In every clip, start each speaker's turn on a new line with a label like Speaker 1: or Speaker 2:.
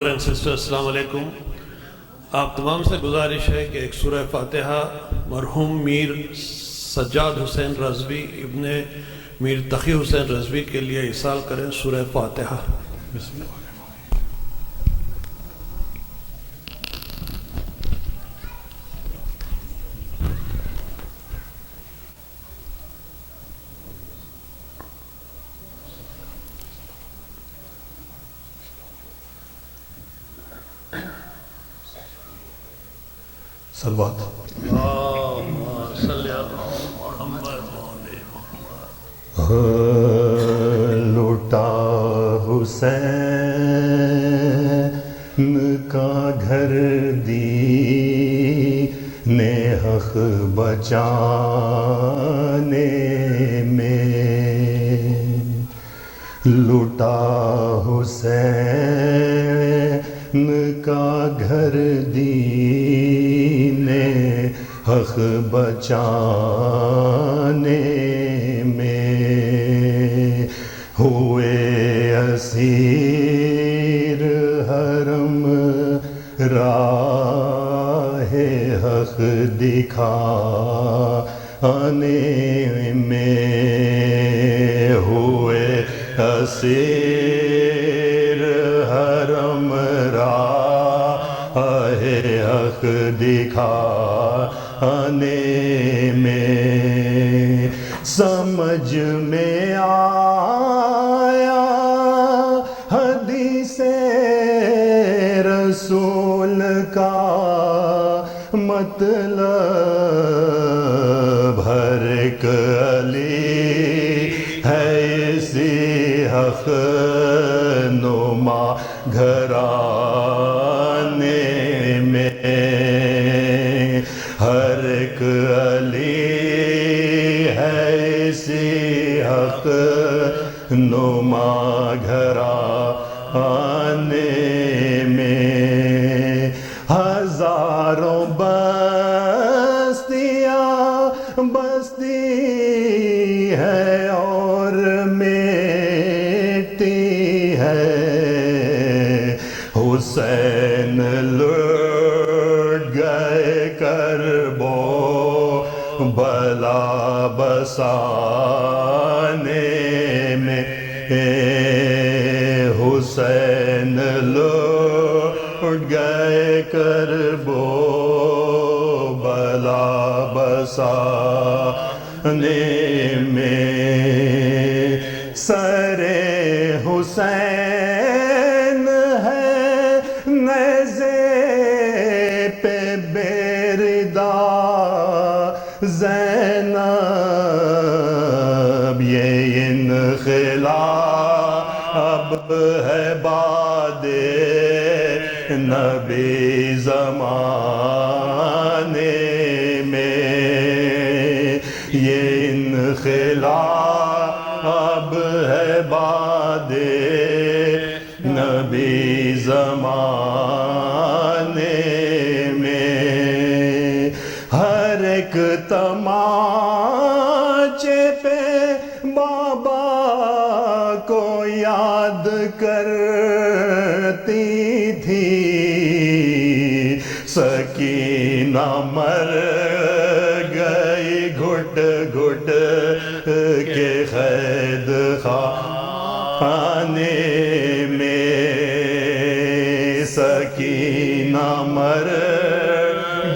Speaker 1: Sister السلام علیکم. آپ تمام سے گزارش ہے کہ ایک سورہ فاتحہ مرحوم میر سجاد حسین رضوی ابن میر تقی حسین رضوی کے لیے ایصال کریں. سورہ فاتحہ. بسم اللہ.
Speaker 2: صلوات. لوٹا حسین کا گھر دین حق بچانے میں، لوٹا حسین کا گھر دین حق بچانے میں، ہوئے اسیر حرم راہ حق دکھانے میں، ہوئے اسیر حرم راہ حق دکھانے میں، سمجھ میں آیا حدیث رسول کا مطلب، ہر ایک علی ہے اسی حق نما گھرانے میں، ہر ایک علی ہے اسی حق نما گھرانے میں، ہزاروں بستیاں بستی ہے اور مٹی ہے، حسین لٹ گئے کربو بلا بسانے میں، حسین لٹ گئے کربو بلا بسانے میں، سر حسین ہے نیزے پہ بیردہ زینب، یہ انقلاب ہے بعد نبی زمانے میں، یہ انقلاب ہے بعد نبی زمانے میں، ہر ایک تماچے پہ بابا کو یاد کرتی تھی، سکینہ مر گئی گھٹ گھٹ کے قید خانے میں، سکینہ مر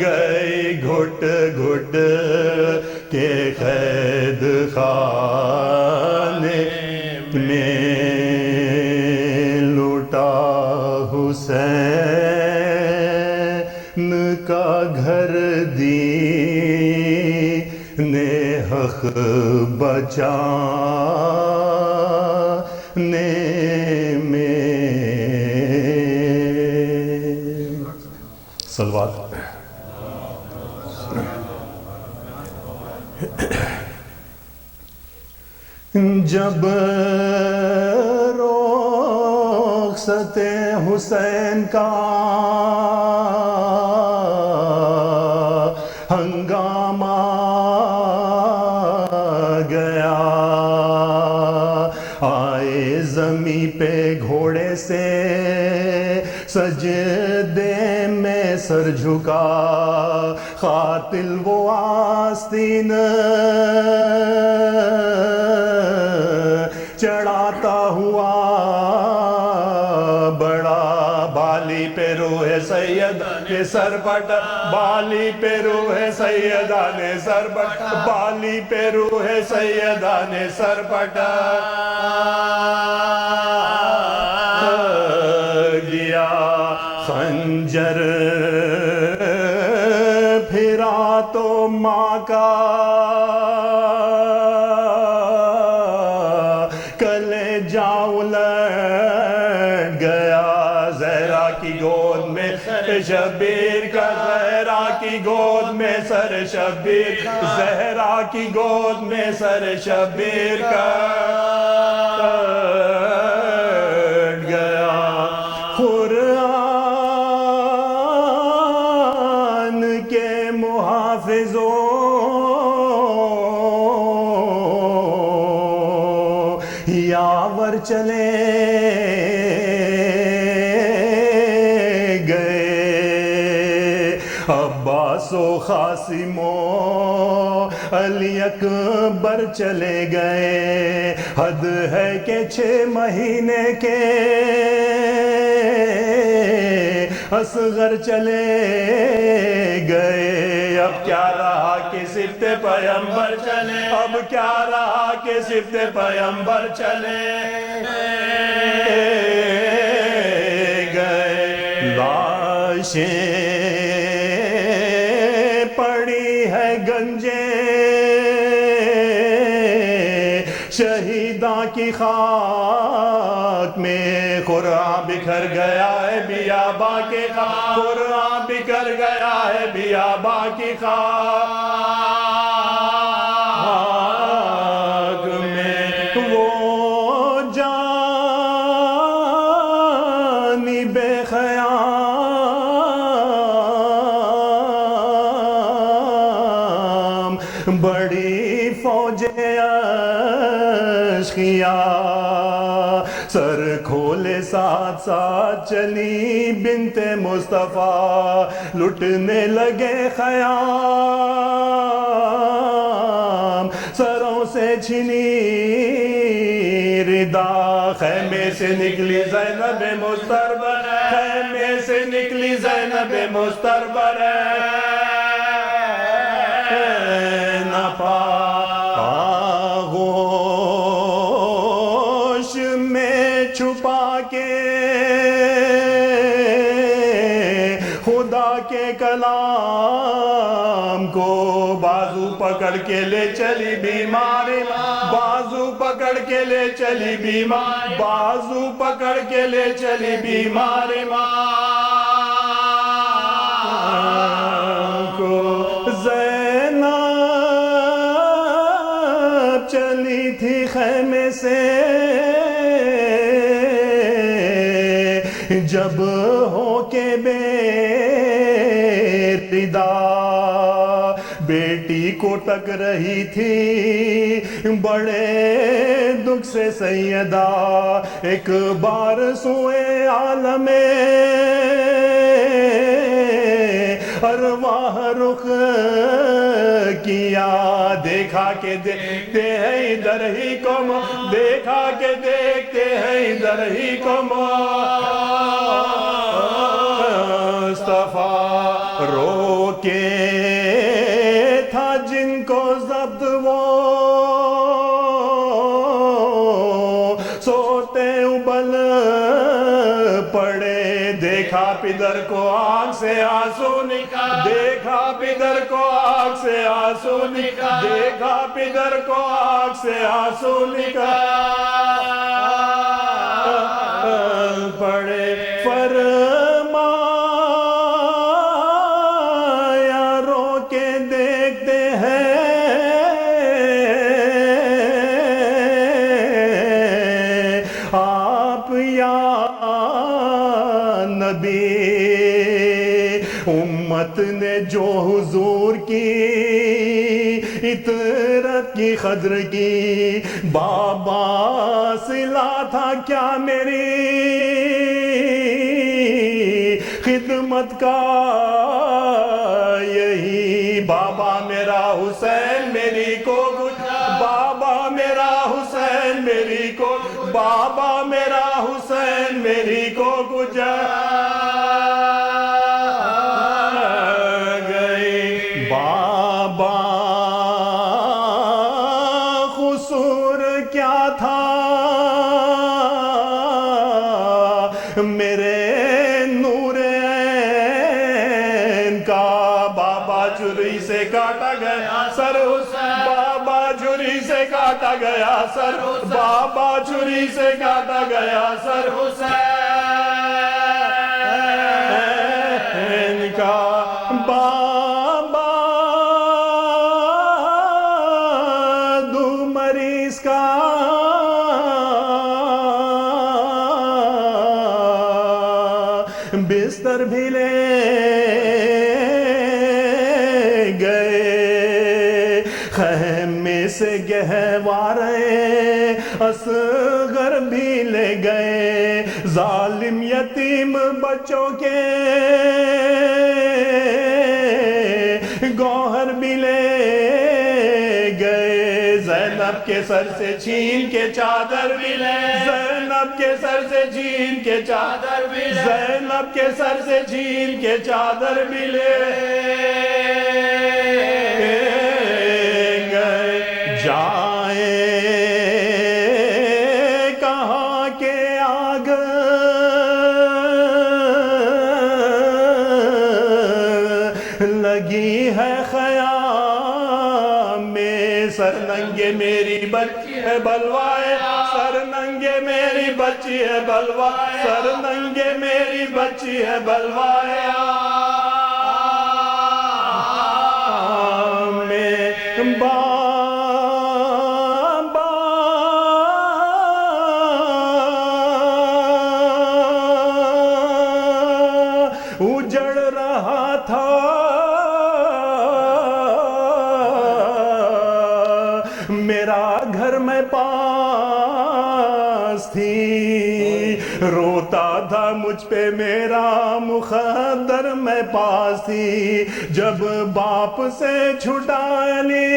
Speaker 2: گئی گھٹ گھٹ کے قید خانے میں، لوٹا حسین کا گھر دین حق بچانے میں. صلوات. جب رخصت حسین کا ہنگامہ گیا، آئے زمیں پہ گھوڑے سے سجدے میں سر جھکا قاتل وہ آستین چڑھاتا ہوا بڑا بالی پہ روح سید کے سر پٹ بالی پہ روح سیدہ نے سر پٹ بالی پہ روح سیدہ نے سر پٹا گیا خنجر پھرا تو ماں کا کلیجہ الٹ گیا زہرا کی گود میں شبیر کا زہرا کی گود میں سر شبیر زہرا کی گود میں سر شبیر کا یاور چلے گئے عباس و قاسم و علی اکبر چلے گئے حد ہے کہ 6 مہینے کے اصغر چلے گئے اب کیا رہا کہ صفت پیغمبر چلے اب کیا رہا کہ صفت پیغمبر چلے گئے لاشیں پڑی ہے گنجے شہیداں کی خاک میں قرآن بکھر گیا ہے بیاباں کے خاک قرآن بکھر گیا ہے بیاباں کی خاک میں وہ جانب خیام بڑی فوج سر کھولے ساتھ ساتھ چلی بنت مصطفیٰ لٹنے لگے خیام سروں سے چھنی ردا خیمے سے نکلی زینب مستربر خیمے سے نکلی زینب مستربر چھپا کے خدا کے کلام کو بازو پکڑ کے لے چلی بیمار بازو پکڑ کے لے چلی بیمار بازو پکڑ کے لے چلی بیمار ماں کو زینب چلی تھی خیمے سے جب ہو کے بے ردا بیٹی کو تک رہی تھی بڑے دکھ سے سیدہ ایک بار سوئے عالم ارواح رخ کیا دیکھا کہ دیکھتے ہیں ادھر ہی کو دیکھا کہ دیکھتے ہیں ادھر ہی کو مصطفیٰ رو کے تھا جن کو ضبط وہ سوتے ابل پڑے دیکھا پدر کو آنکھ سے آنسو نکال دیکھا پدر کو آنکھ سے آنسو نکال دیکھا پدر کو آنکھ سے آنسو نکال پڑے فرمایا رو کے دیکھتے ہیں آپ یا نبی امت نے جو حضور کی اطرت کی قدر کی بابا صلہ تھا کیا میری خدمت کا یہی بابا میرا حسین میری کو بابا میرا حسین میری کو بابا میرا حسین میری کو گزر گئی بابا قصور کیا تھا میرے نور عین کا بابا چھری سے کاٹا گیا سر بابا چھری سے کاٹا گیا سر بابا چھری سے کاٹا گیا سر حسین کا بابا دو مریض کا بستر بھی لے گئے خیمے سے گہوارے اصغر بھی لے گئے ظالم یتیم بچوں کے گوہر بھی لے گئے زینب کے سر سے چھین کے چادر بھی لے زینب کے سر سے چھین کے چادر بھی لے زینب کے سر سے چھین کے چادر بھی لے گئے جائیں کہاں کے آگ لگی ہے خیام میں سر ننگے میری بچی ہے بلوائے سر ننگے میری بچی ہے بلوائے سر ننگے میری بچی ہے بلوائے میں بابا اجڑ رہا تھا میرا گھر میں پاس تھی روتا تھا مجھ پہ میرا مخدر میں پاس تھی جب باپ سے چھٹا لی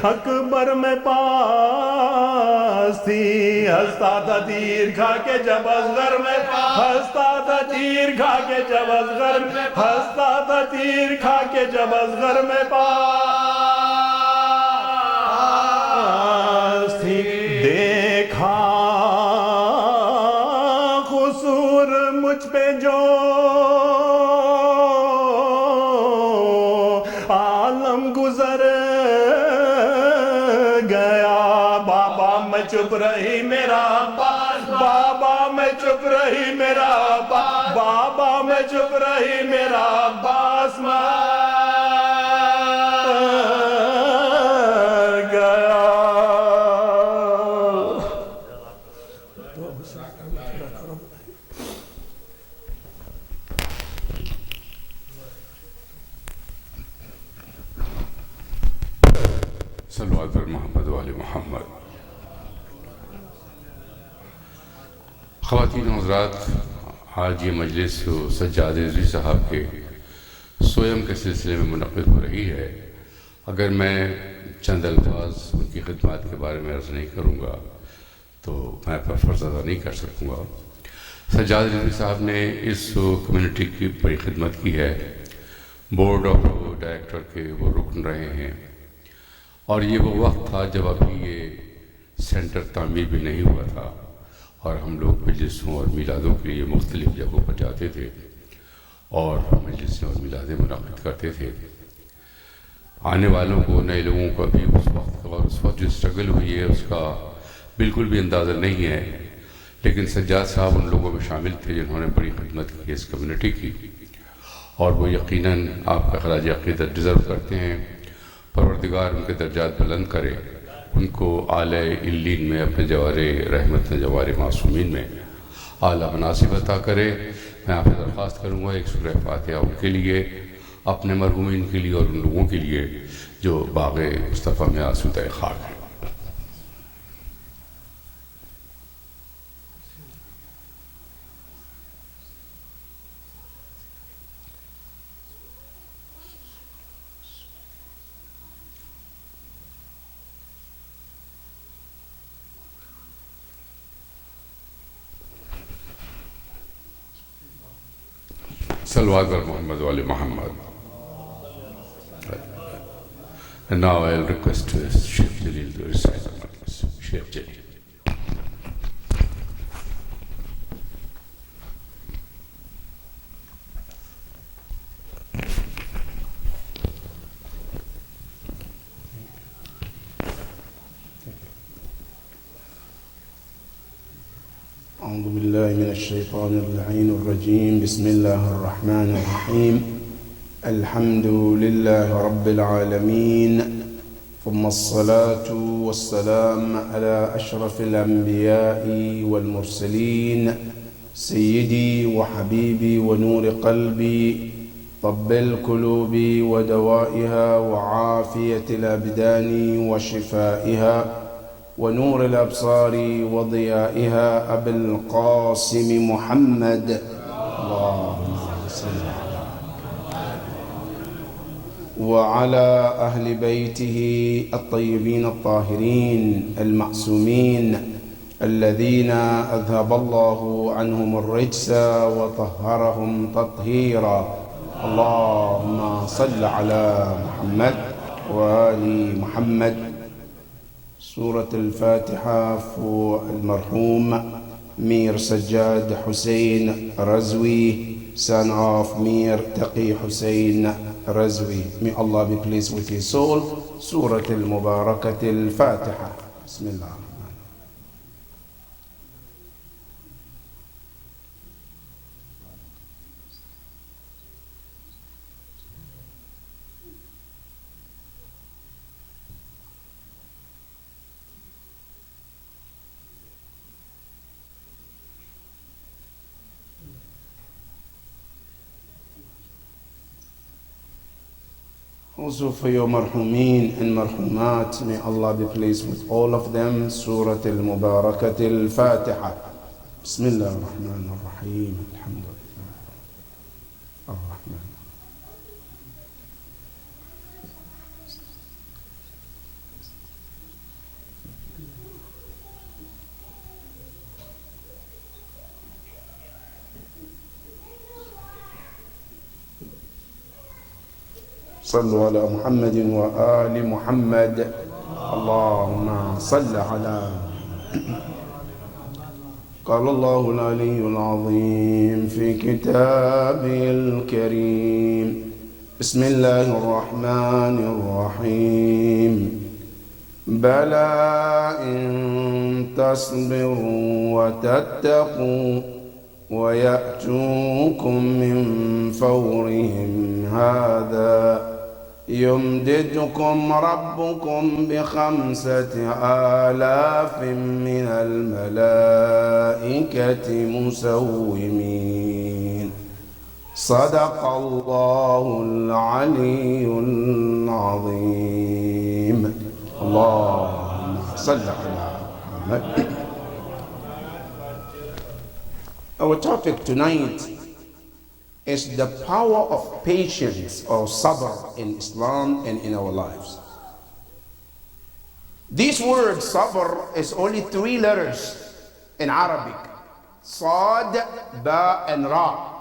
Speaker 2: اکبر میں پاس تھی ہنستا تھا تیر کھا کے جب اصغر میں ہنستا تھا تیر کھا کے جب اصغر میں ہنستا تھا تیر کھا کے جب اصغر میں پاس تھی دیکھا قصور مجھ پہ جو عالم گزر گیا بابا میں چپ رہی میرا عباس بابا میں چپ رہی میرا عباس بابا میں چپ رہی میرا عباس مر گیا
Speaker 3: صلوات پر محمد وآل محمد. خواتین و حضرات، آج یہ مجلس سجاد رضوی صاحب کے سویم کے سلسلے میں منعقد ہو رہی ہے. اگر میں چند الفاظ ان کی خدمات کے بارے میں عرض نہیں کروں گا تو میں اپنا فرض ادا نہیں کر سکوں گا. سجاد رضوی صاحب نے اس کمیونٹی کی بڑی خدمت کی ہے. بورڈ آف ڈائریکٹر کے وہ رکن رہے ہیں اور یہ وہ وقت تھا جب ابھی یہ سینٹر تعمیر بھی نہیں ہوا تھا اور ہم لوگ مجلسوں اور میلادوں کے لیے مختلف جگہوں پر جاتے تھے اور مجلسیں اور میلادیں منعقد کرتے تھے. آنے والوں کو، نئے لوگوں کو ابھی اس وقت جو اسٹرگل ہوئی ہے اس کا بالکل بھی اندازہ نہیں ہے، لیکن سجاد صاحب ان لوگوں میں شامل تھے جنہوں نے بڑی خدمت کی اس کمیونٹی کی اور وہ یقیناً آپ کا خراج عقیدت ڈیزرو کرتے ہیں. پروردگار ان کے درجات بلند کرے، ان کو اعلیٰ علین میں اپنے جوار رحمت جوار معصومین میں اعلیٰ مناصب عطا کرے. میں آپ سے درخواست کروں گا ایک سورہ فاتحہ ان کے لیے، اپنے مرحومین کے لیے اور ان لوگوں کے لیے جو باغ مصطفیٰ میں آسودہ خاک ہیں. Salawat al Muhammad wa ali Muhammad. And now I'll request Sheikh Jalil to recite the Majlis. Sheikh Jalil.
Speaker 4: أعوذ بالله من الشيطان اللعين الرجيم. بسم الله الرحمن الرحيم. الحمد لله رب العالمين، ثم الصلاة والسلام على أشرف الأنبياء والمرسلين، سيدي وحبيبي ونور قلبي، طب القلوب ودوائها وعافية الأبدان وشفائها ونور الأبصار وضيائها، أبي القاسم محمد اللهم صل وعلى أهل بيته الطيبين الطاهرين المعصومين الذين أذهب الله عنهم الرجس وطهرهم تطهيرا. اللهم صل على محمد وآل محمد. سورة الفاتحة for المرحوم Mir Sajjad Hussein Razwi, son of Mir Taqi Hussein Razwi. May Allah be pleased with his soul. Surah Al-Mubarakat Al-Fatiha. Bismillah. Also for your marhumin and marhumat, may Allah be pleased with all of them. Surah Al-Mubarakat Al-Fatiha. Bismillah ar-Rahman ar-Rahim. Alhamdulillah. Ar-Rahman. صلوا على محمد وآل محمد. اللهم صل على. قال الله العلي العظيم في كتابه الكريم. بسم الله الرحمن الرحيم. بلى إن تصبروا وتتقوا ويأتوكم من فورهم هذا يمددكم ربكم ب5,000 من الملائكة مسومين. صدق الله العلي العظيم. اللهم صل على محمد. Our topic tonight is the power of patience or sabr in Islam and in our lives. This word sabr is only 3 letters in Arabic: Sad, Ba, and Ra.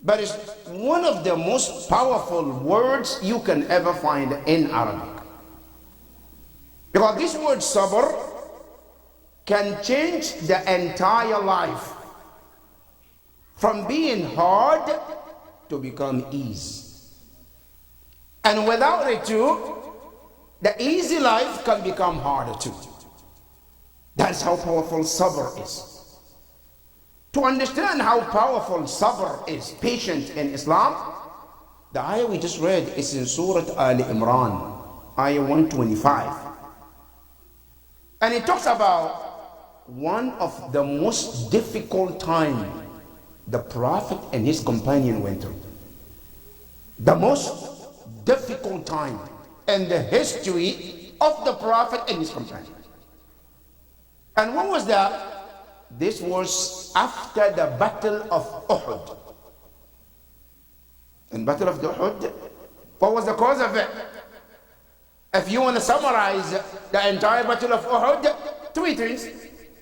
Speaker 4: But it's one of the most powerful words you can ever find in Arabic. Because this word sabr can change the entire life, from being hard to become easy. And without it too, the easy life can become harder too. That's how powerful sabr is. To understand how powerful sabr is, patient in Islam, the ayah we just read is in Surah Ali Imran, ayah 125. And it talks about one of the most difficult times the Prophet and his companion went through. The most difficult time in the history of the Prophet and his companion. And when was that? This was after the Battle of Uhud. In Battle of Uhud, what was the cause of it? If you want to summarize the entire Battle of Uhud, 3 things.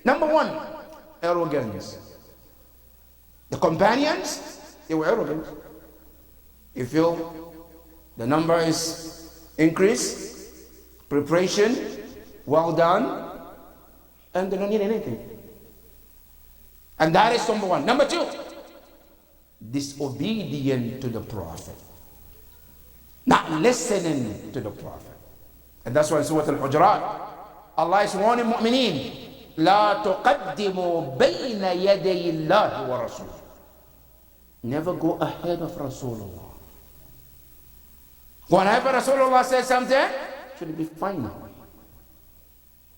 Speaker 4: Number 1, arrogance. The companions, They were arrogant. You feel the number is increased, preparation, well done, and they don't need anything. And that is number one. Number two, disobedient to the Prophet. Not listening to the Prophet. And that's why in Surah Al-Hujurat, Allah is warning mu'mineen, لا تقدموا بين يدي الله ورسوله. Never go ahead of Rasulullah. Whenever Rasulullah says something, it should be final.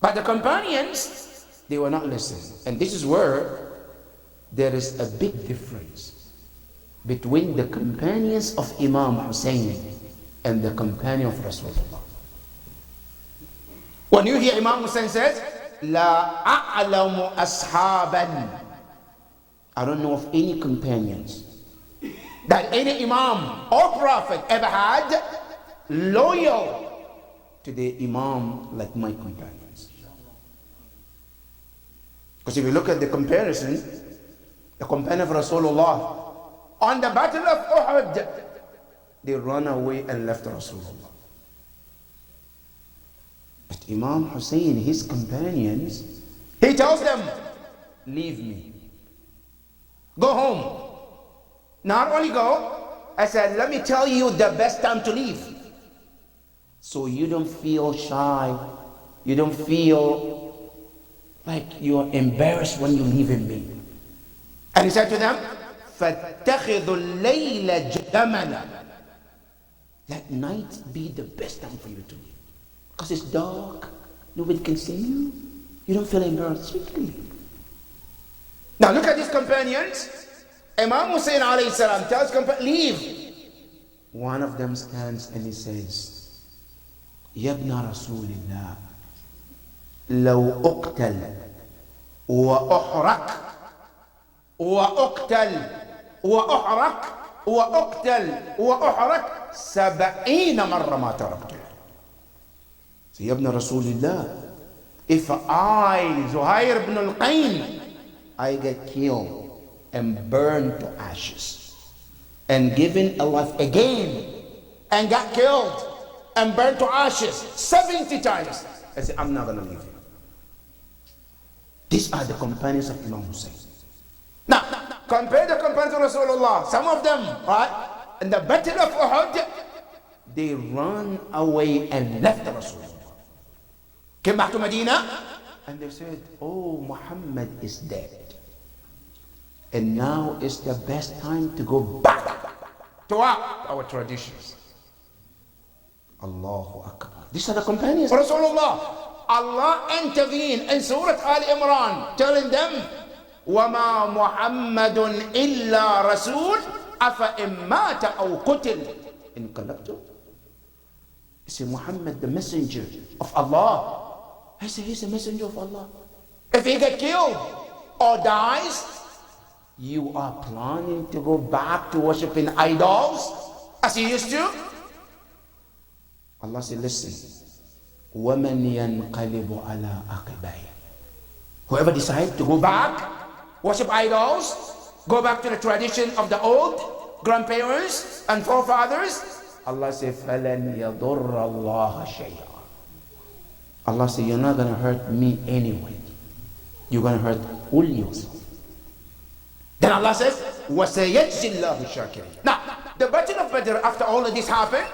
Speaker 4: But the companions, they were not listening. And this is where there is a big difference between the companions of Imam Hussein and the companion of Rasulullah. When you hear Imam Hussein says, لا أعلم أصحابا, I don't know of any companions that any Imam or Prophet ever had loyal to the Imam like my companions. Because if you look at the comparison, the companion of Rasulullah, on the battle of Uhud, they ran away and left Rasulullah. But Imam Hussein, his companions, he tells them, leave me. Go home. Not only go, I said, let me tell you the best time to leave. So you don't feel shy. You don't feel like you're embarrassed when you leave me. And he said to them, فَاتَّخِذُوا اللَّيْلَ جَمَلًا. Let night be the best time for you to leave. Because it's dark, nobody can see you. You don't feel embarrassed. Now look at these companions. Imam Hussein alayhi salam tells companions, leave. One of them stands and he says, Yabna Rasulillah, لو أقتل وأحرق وأقتل وأحرق وأقتل وأحرق 70 مرة ما تركته. So Yabna Rasulillah, if I, Zuhair ibn al-Qayn, I get killed and burned to ashes and given a life again and got killed and burned to ashes 70 times, I said, I'm not going to leave you. These are the companions of Imam Hussein. Now, compare the companions of Rasulullah. Some of them, right, in the battle of Uhud, they run away and left the Rasulullah. Came back to Medina and they said, oh, Muhammad is dead. And now is the best time to go back to our traditions. Allahu Akbar. These are the companions of Rasulullah. Allah intervened in Surah Al Imran, telling them, وَمَا مُحَمَّدٌ إِلَّا رَسُولٌ أَفَإِن مَّاتَ أَوْ قُتِلَ انقلبتم. He said, Muhammad, the messenger of Allah. I said, he's the messenger of Allah. If he get killed or dies, you are planning to go back to worshiping idols as you used to? Allah said, listen. وَمَنْ يَنْقَلِبُ عَلَىٰ أَقِبَيْهِ. Whoever decides to go back, worship idols, go back to the tradition of the old grandparents and forefathers, Allah said, فَلَنْ يَضُرَّ اللَّهَ شَيْئًا. Allah said, you're not going to hurt me anyway. You're going to hurt only yourself. Then Allah says, وَسَيَجْزِي اللَّهُ الشَّاكِرِينَ. Now, the battle of Badr, after all of this happened,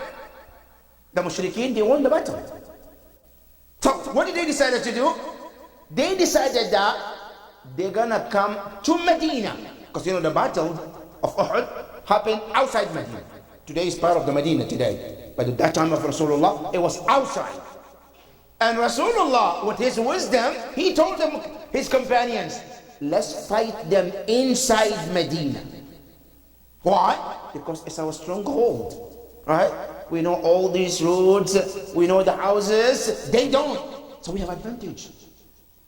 Speaker 4: the mushrikeen, they won the battle. So, what did they decide to do? They decided that they're going to come to Medina. Because you know, the battle of Uhud happened outside Medina. Today is part of the Medina today. But at that time of Rasulullah, it was outside. And Rasulullah, with his wisdom, he told them, his companions, let's fight them inside Medina. Why? Because it's our stronghold, right? We know all these roads, we know the houses, they don't. So we have advantage.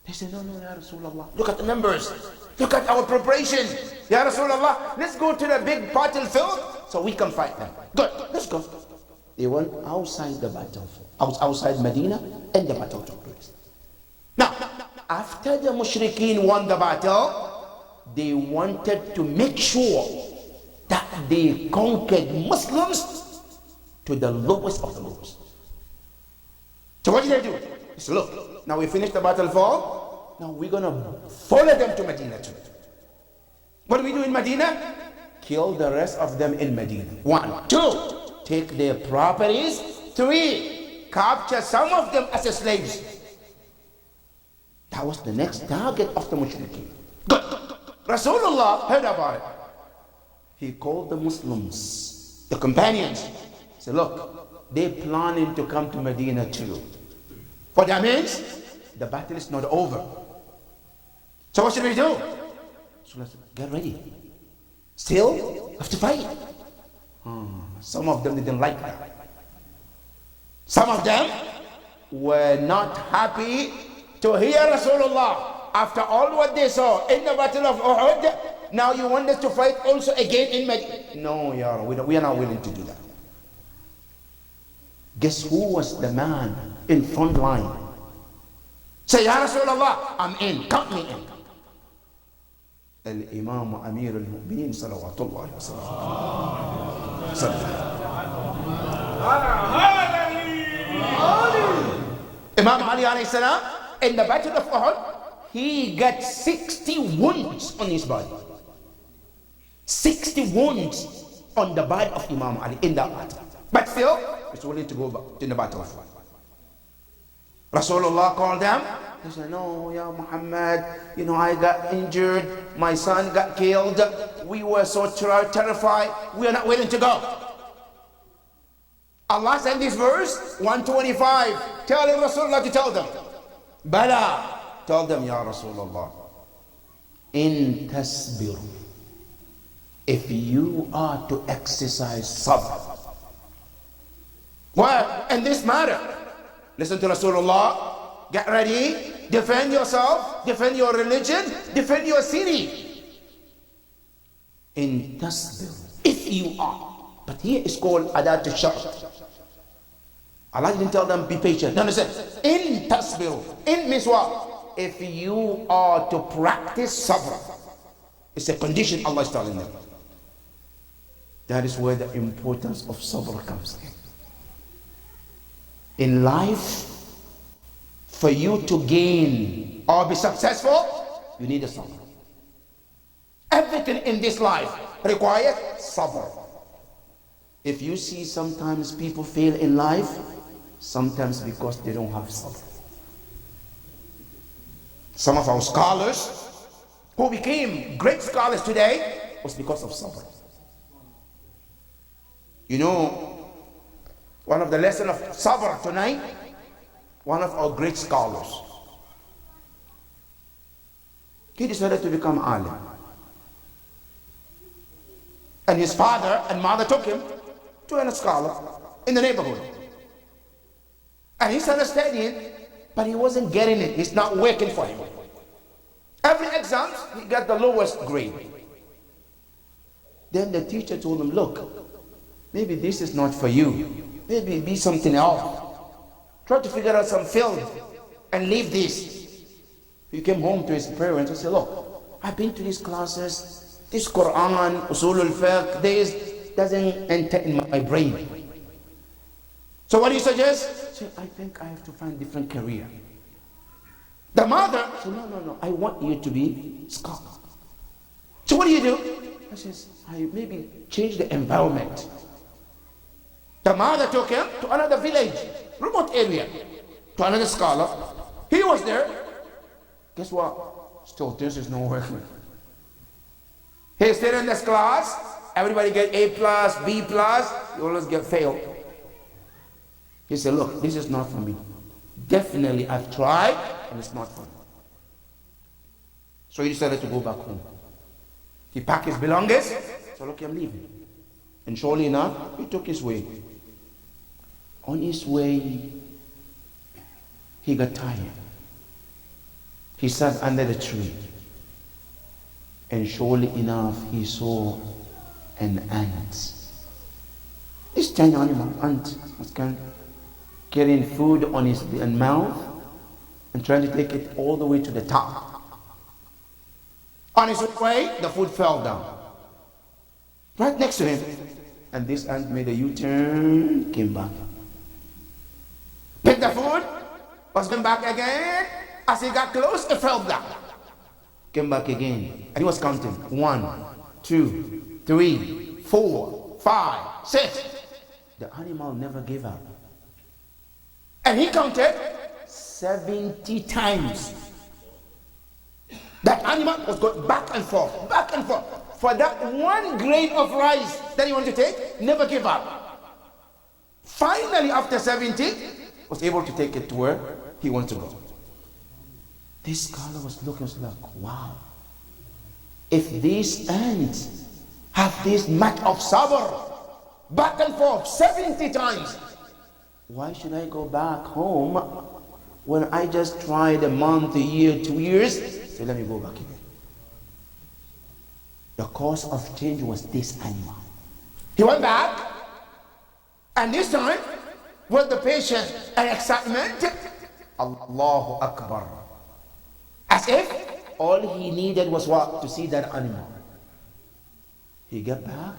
Speaker 4: They say, no, Ya Rasulullah, look at the numbers, look at our preparation. Ya Rasulullah, let's go to the big battlefield so we can fight them. Good, let's go. They went outside the battlefield, outside Medina, and the battle took place. Now, after the mushrikeen won the battle, they wanted to make sure that they conquered Muslims to the lowest of the lowest. So what did they do? They said, look, now we finished the battle for, now we're going to follow them to Medina too. What do we do in Medina? Kill the rest of them in Medina. 1. 2, take their properties. 3, capture some of them as slaves. That was the next target of the mushrikeen. Good. Rasulullah heard about it. He called the Muslims, the companions. He said, look, they're planning to come to Medina too. What that means? The battle is not over. So what should we do? So let's get ready. Still have to fight. Some of them didn't like that. Some of them were not happy to hear Rasulullah. After all what they saw in the battle of Uhud, now you want us to fight also again in Medina? No, Ya Rabbi, we are not willing to do that. Guess who was the man in front line? Say, Ya Rasulullah, I'm in, count me in. Al-Imam Amir al-Mu'mineen salawatullah wa sallam. Imam Ali alayhi salam, in the battle of Uhud, he got 60 wounds on his body. 60 wounds on the body of Imam Ali in that battle. But still, he's willing to go back to the battle of Uhud. Rasulullah called them. He said, no, Ya Muhammad, you know, I got injured. My son got killed. We were so terrified. We are not willing to go. Allah sent this verse, 125, telling Rasulullah to tell them. Bala, tell them, Ya Rasulullah, in tasbir, if you are to exercise sabr. Well, in this matter, listen to Rasulullah, get ready, defend yourself, defend your religion, defend your city. In tasbir, if you are. But here is called adat al-shart. Allah didn't tell them be patient. No, listen. In tasbir, in means what? If you are to practice sabr, it's a condition Allah is telling them. That is where the importance of sabr comes in. In life, for you to gain or be successful, you need a sabr. Everything in this life requires sabr. If you see sometimes people fail in life, sometimes because they don't have sabr. Some of our scholars who became great scholars today was because of sabr. You know, one of the lessons of sabr tonight, one of our great scholars, he decided to become alim. And his father and mother took him to a scholar in the neighborhood. And he started studying, but he wasn't getting it. It's not working for him. Every exam, he got the lowest grade. Then the teacher told him, look, maybe this is not for you. Maybe be something else. Try to figure out some field and leave this. He came home to his parents and said, look, I've been to these classes, this Quran, Usul al-Fiqh, this doesn't enter in my brain. So what do you suggest? Say, I think I have to find a different career. The mother said, no, I want you to be scholar. So what do? I says, I maybe change the environment. The mother took him to another village, remote area, to another scholar. He was there. Guess what? Still, this is not working. He stayed in this class. Everybody get A+, B+. You always get failed. He said, look, this is not for me. Definitely, I've tried, and it's not for me. So he decided to go back home. He packed his belongings. So look, I'm leaving. And surely enough, he took his way. On his way, he got tired. He sat under the tree. And surely enough, he saw an ant. This tiny animal, ant, was carrying food on his mouth and trying to take it all the way to the top. On his way, the food fell down. right next to him. And this ant made a U-turn, came back. Picked the food, was going back again. As he got close, it fell back. Came back again. And he was counting. 1, 2, 3, 4, 5, 6. The animal never gave up. And he counted 70 times. That animal was going back and forth, back and forth. For that one grain of rice that he wanted to take, never gave up. Finally, after 70, was able to take it to where he wants to go. This scholar was looking, was like, wow. If these ants have this much of sabr, back and forth 70 times, why should I go back home when I just tried a month, a year, 2 years? So let me go back again. The cause of change was this animal. He went back, and this time, with the patience and excitement, Allahu Akbar. As if all he needed was what? To see that animal. He got back,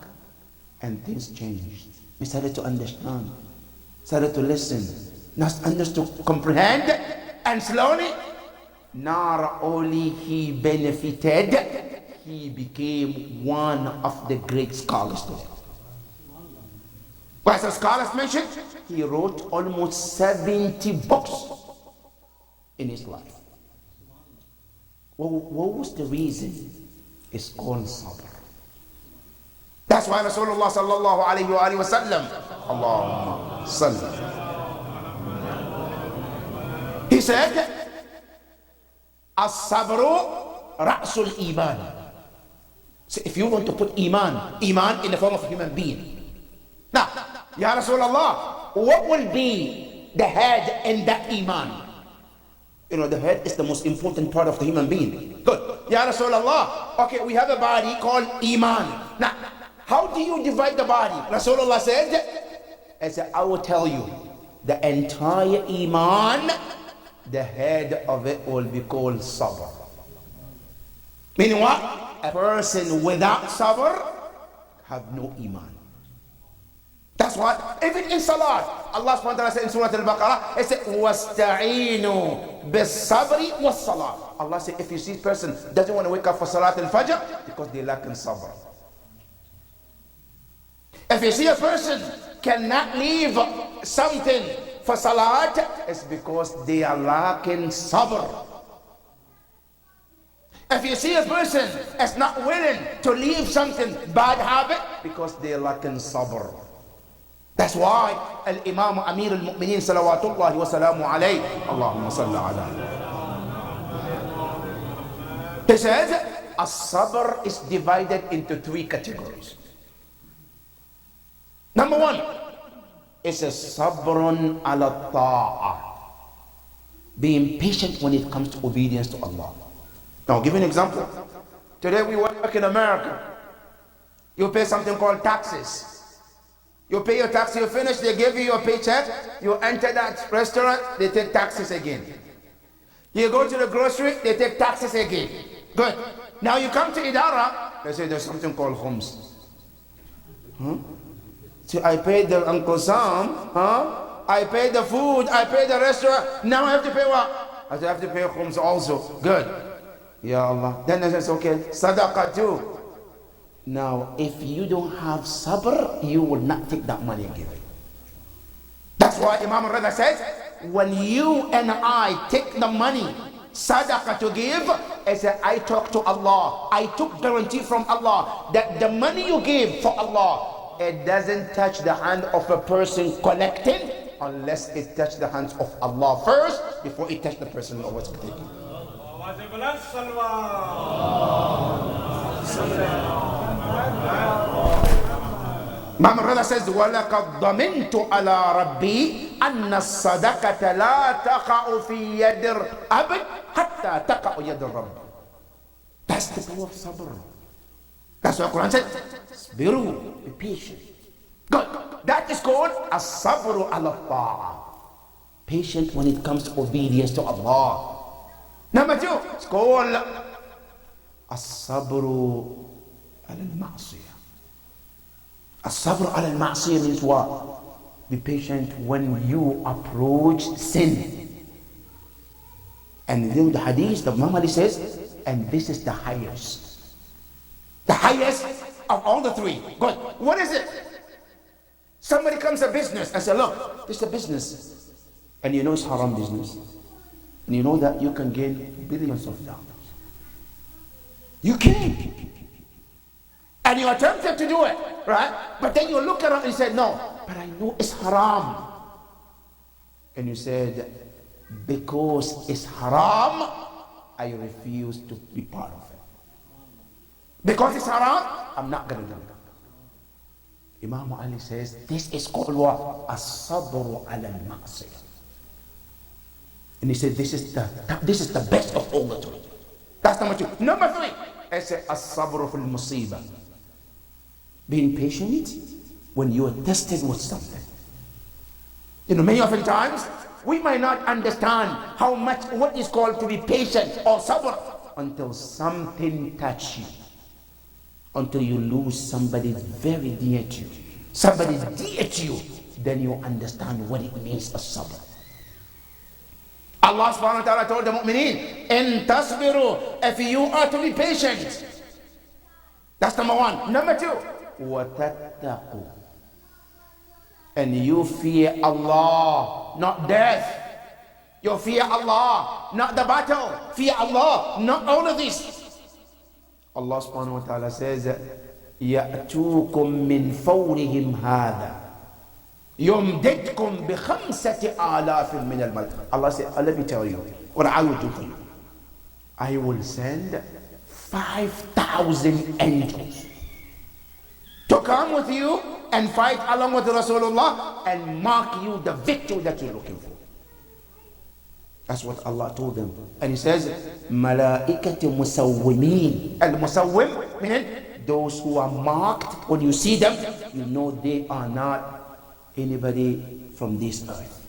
Speaker 4: and things changed. He started to understand, started to listen, not understood, comprehend, and slowly, not only he benefited, he became one of the great scholars today. As the scholars mentioned, he wrote almost 70 books in his life. What was the reason? It's called sabr. That's why Rasulullah sallallahu alayhi wa sallam, Allahumma salli, he said, as-sabru ra'sul iman. So if you want to put iman in the form of a human being. Now, Ya Rasulullah, what will be the head in that iman? You know, the head is the most important part of the human being. Good. Ya Rasulullah, okay, we have a body called iman. Now, how do you divide the body? Rasulullah said, I will tell you, the entire iman, the head of it will be called sabr. Meaning what? A person without sabr have no iman. That's why even in salat, Allah subhanahu wa ta'ala said in Surah Al-Baqarah, it said, وَاسْتَعِينُوا بِالصَّبْرِ وَالصَّلَاةِ. Allah said, if you see a person doesn't want to wake up for Salat al-Fajr, because they lack in sabr. If you see a person cannot leave something for salat, it's because they are lacking sabr. If you see a person is not willing to leave something bad habit, because they are lacking sabr. That's why Al-Imam Amir al-Mu'mineen salawatullahi wa salamu alayhi, Allahumma salli ala. He says, as-sabr is divided into 3 categories. Number 1, it's a sabrun ala ta'ah. Being patient when it comes to obedience to Allah. Now, I'll give you an example. Today we work in America. You pay something called taxes. You pay your tax, you finish, they give you your paycheck, you enter that restaurant, they take taxes again. You go to the grocery, they take taxes again. Good. Now you come to Idara, they say there's something called khums. So I paid the Uncle Sam, I paid the food, I paid the restaurant, now I have to pay what? I have to pay khums also. Good. Ya Allah. Then I says, okay, sadaqah too. Now, if you don't have sabr, you will not take that money and give it. That's why Imam al-Rida says, when you and I take the money, sadaqah to give, I talk to Allah. I took guarantee from Allah that the money you give for Allah, it doesn't touch the hand of a person collecting unless it touches the hands of Allah first before it touches the person who was taking. Imam al-Rida says, وَلَقَدْ ضَمِنْتُ عَلَى رَبِّي أَنَّ الصَّدَقَةَ لَا تَقَعُ فِي يَدِ الْعَبْدِ حَتَّى تَقَعُ يَدِ الرَّبِّ. That's the power of sabr. That's what Quran said. Sabiru, be patient. Good. That is called as-sabru ala ta'ah. Patient when it comes to obedience to Allah. Number 2, it's called as-sabru ala al-ma'siyah. As-sabr ala al-ma'siyah means what? Be patient when you approach sin. And then the hadith, the Imam Ali says, and this is the highest. The highest of all the three. Good. What is it? Somebody comes to business and says, look, this is a business. And you know it's haram business. And you know that you can gain billions of dollars. You can. And you are tempted to do it, right? But then you look around and you say, no, but I know it's haram. And you said, because it's haram, I refuse to be part of it. Because it's haram, I'm not going to do it. Imam Ali says, this is called what? As-sabru ala al-ma'siyah. And he said, this is the best of all the three. That's number two. Number three, I say, as-sabru fil musibah. Being patient when you are tested with something. You know, many often times, we might not understand how much what is called to be patient or sabr until something touches you. Until you lose somebody very dear to you. Somebody dear to you, then you understand what it means as sabr. Allah subhanahu wa ta'ala told the mu'mineen, in tasbiru, if you are to be patient. That's number one. Number two, وَتَتَّقُوا, and you fear Allah, not death. You fear Allah, not the battle. Fear Allah, not all of this. Allah subhanahu wa ta'ala says, يَأْتُوكُم مِّن فَوْرِهِمْ هَذَا يُمْدِدْكُم بِخَمْسَةِ آلَافٍ مِّنَ الْمَلَائِكَةِ. Allah said, let me tell you what I will do for you. I will send 5,000 angels to come with you and fight along with Rasulullah and mark you the victory that you're looking for. That's what Allah told them. And He says, مَلَائِكَةِ مُسَوِّمِينَ. Al-Musawwim, meaning those who are marked. When you see them, you know they are not anybody from this earth.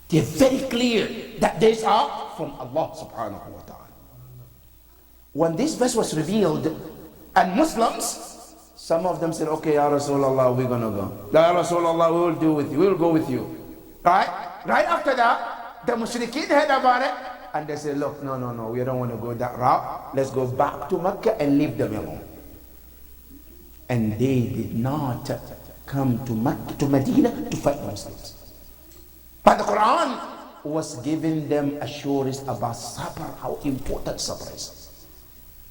Speaker 4: They're very clear that these are from Allah subhanahu wa ta'ala. When this verse was revealed, and Muslims, some of them said, okay, Ya Rasulullah, we're gonna go. Ya Rasulullah, we will do with you. We will go with you. Right? Right after that, the mushrikeen heard about it, and they said, look, no, we don't want to go that route. Let's go back to Mecca and leave them alone. And they did not come to Mecca, to Medina to fight Muslims. But the Quran was giving them assurance about sabr, how important sabr is.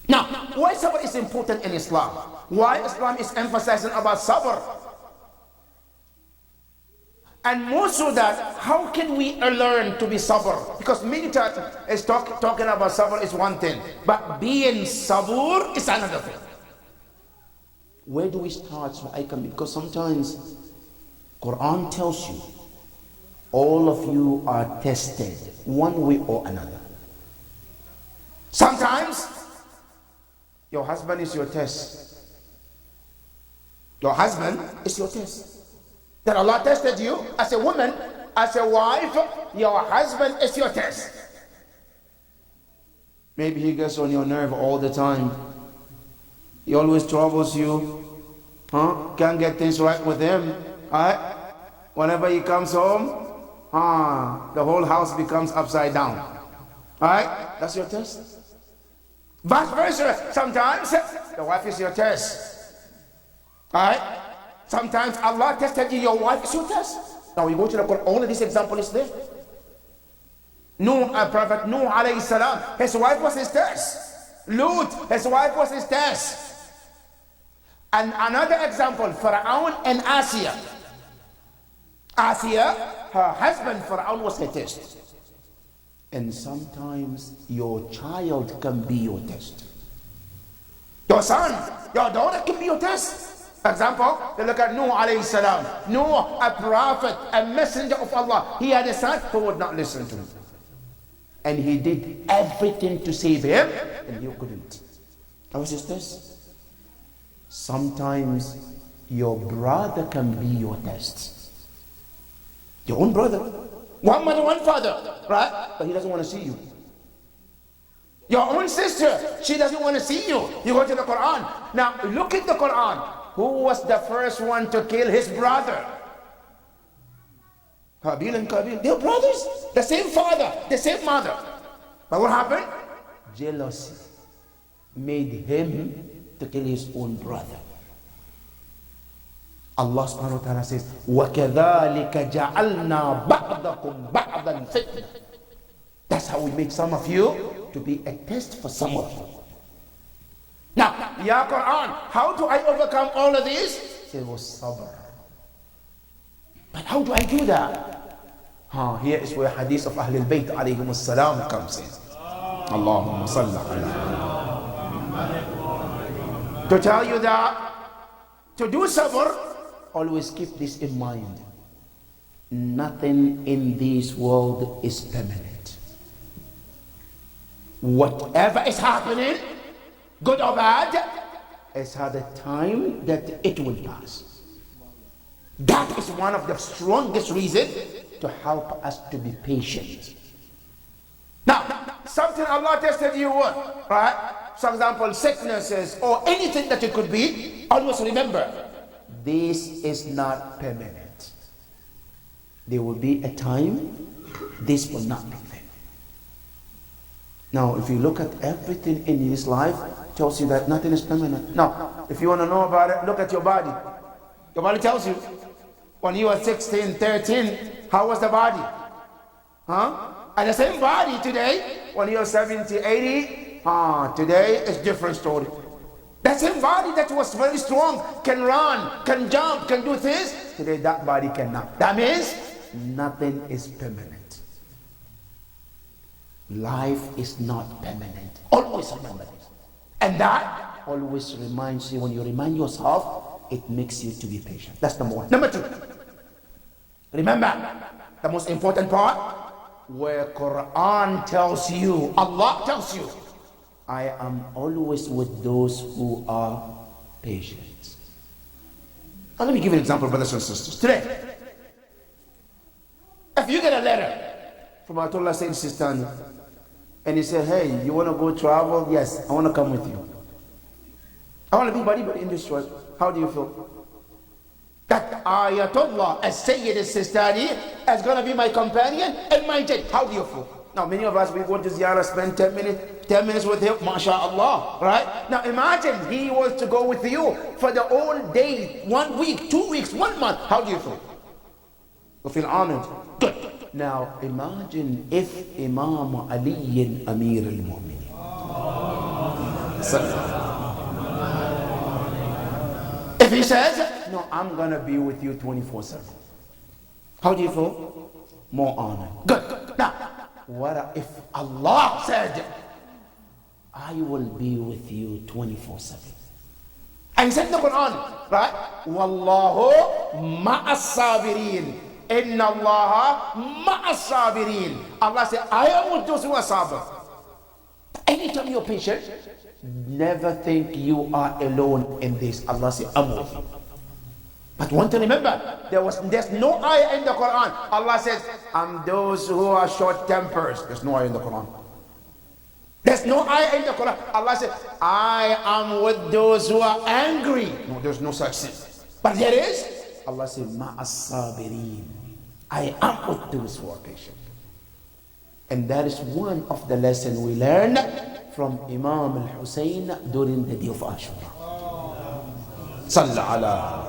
Speaker 4: Now, why sabr is important in Islam? Why Islam is emphasizing about sabr? And more so that, how can we learn to be sabr? Because many times is talking about sabr is one thing, but being sabur is another thing. Where do we start? So I can, because sometimes Quran tells you all of you are tested one way or another. Sometimes your husband is your test. Your husband is your test. That Allah tested you as a woman, as a wife. Your husband is your test. Maybe he gets on your nerve all the time. He always troubles you. Can't get things right with him. Whenever he comes home, the whole house becomes upside down. That's your test. Vice versa. Sometimes the wife is your test. Sometimes Allah tested you, your wife is your test. Now we go to the Quran, all of this example is there. Prophet Nuh alayhi salam, his wife was his test. Lut, his wife was his test. And another example, Pharaoh and Asiya. Asiya, her husband Pharaoh was her test. And sometimes your child can be your test. Your son, your daughter can be your test. For example, they look at Nuh alayhi salam. Nuh, a prophet, a messenger of Allah. He had a son who would not listen to him. And he did everything to save him, and he couldn't. That was his test. Sometimes your brother can be your test. Your own brother. One mother, one father, right? But he doesn't want to see you. Your own sister, she doesn't want to see you. You go to the Quran. Now, look at the Quran. who was the first one to kill his brother? Habil and Qabil, they're brothers, the same father, the same mother. But what happened? Jealousy made him to kill his own brother. Allah subhanahu wa ta'ala says, وَكَذَلِكَ جَعَلْنَا بَعْضَكُمْ بَعْضًا فِتْنَةً. That's how we make some of you to be a test for some of you. Now, Ya Quran, how do I overcome all of this? It was sabr. But how do I do that? Here is where hadith of Ahlul Bayt alayhim as-salam comes in. Allahumma salli ala. To tell you that, to do sabr, always keep this in mind. Nothing in this world is permanent. Whatever is happening, good or bad, has had a time that it will pass. That is one of the strongest reasons to help us to be patient. Now, something Allah tested you with, right? For example, sicknesses or anything that it could be, always remember, this is not permanent. There will be a time this will not be there. Now, if you look at everything in this life, it tells you that nothing is permanent. Now, if you want to know about it, look at your body. Your body tells you. When you were 16, 13, how was the body? And the same body today, when you're 70, 80, today is different story. That same body that was very strong, can run, can jump, can do things, today that body cannot. That means nothing is permanent. Life is not permanent. Always remember this. And that always reminds you, when you remind yourself, it makes you to be patient. That's number one. Number two, remember the most important part, where Quran tells you, Allah tells you, I am always with those who are patient. Now let me give you an example, brothers and sisters. Today, if you get a letter from Ayatollah Sayyid Sistani, and he said, hey, you want to go travel? Yes, I want to come with you. I want to be buddy in this world. How do you feel? That Ayatollah As-Sayyid As-Sistani is going to be my companion and my jet. How do you feel? Now, many of us, we go to Ziyarah, spend 10 minutes with him, mashallah, right? Now, imagine he was to go with you for the whole day, 1 week, 2 weeks, 1 month. How do you feel? You feel honored. Good. Now, imagine if Imam Ali Amir al-Mu'minin. If he says, no, I'm going to be with you 24/7. How do you feel? More honor. Good. Now, what if Allah said, I will be with you 24/7? And he said in the Quran, right? Wallahu ma'as sabirin. Inna Allah ma'as sabirin. Allah said, I am with those who are sabr. Anytime you're patient, never think you are alone in this. Allah said, I'm with you. But one to remember, there's no ayah in the Quran. Allah says, I'm those who are short tempers. There's no ayah in the Quran. There's no ayah in the Quran. Allah says, I am with those who are angry. No, there's no such thing. But there is. Allah says, Ma'as sabirin. I am with those who are patient. And that is one of the lessons we learn from Imam al-Hussein during the day of Ashura. Salla ala.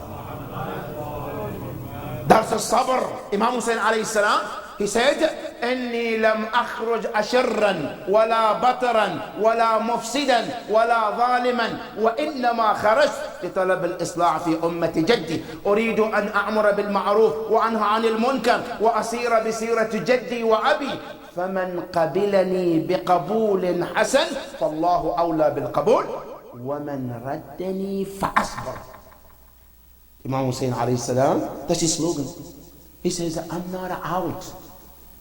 Speaker 4: That's a sabr. Imam Hussein alayhi salam, he said, إني لم أخرج أشرا ولا بطرا ولا مفسدا ولا ظالما وإنما خرجت لطلب الإصلاح في أمة جدي أريد أن أعمر بالمعروف وأنهى عن المنكر وأسير بسيرة جدي وأبي فمن قبلني بقبول حسن فالله أولى بالقبول ومن ردني فأصبر. Imam Hussein alayhi salam, that's his slogan. He says, I'm not out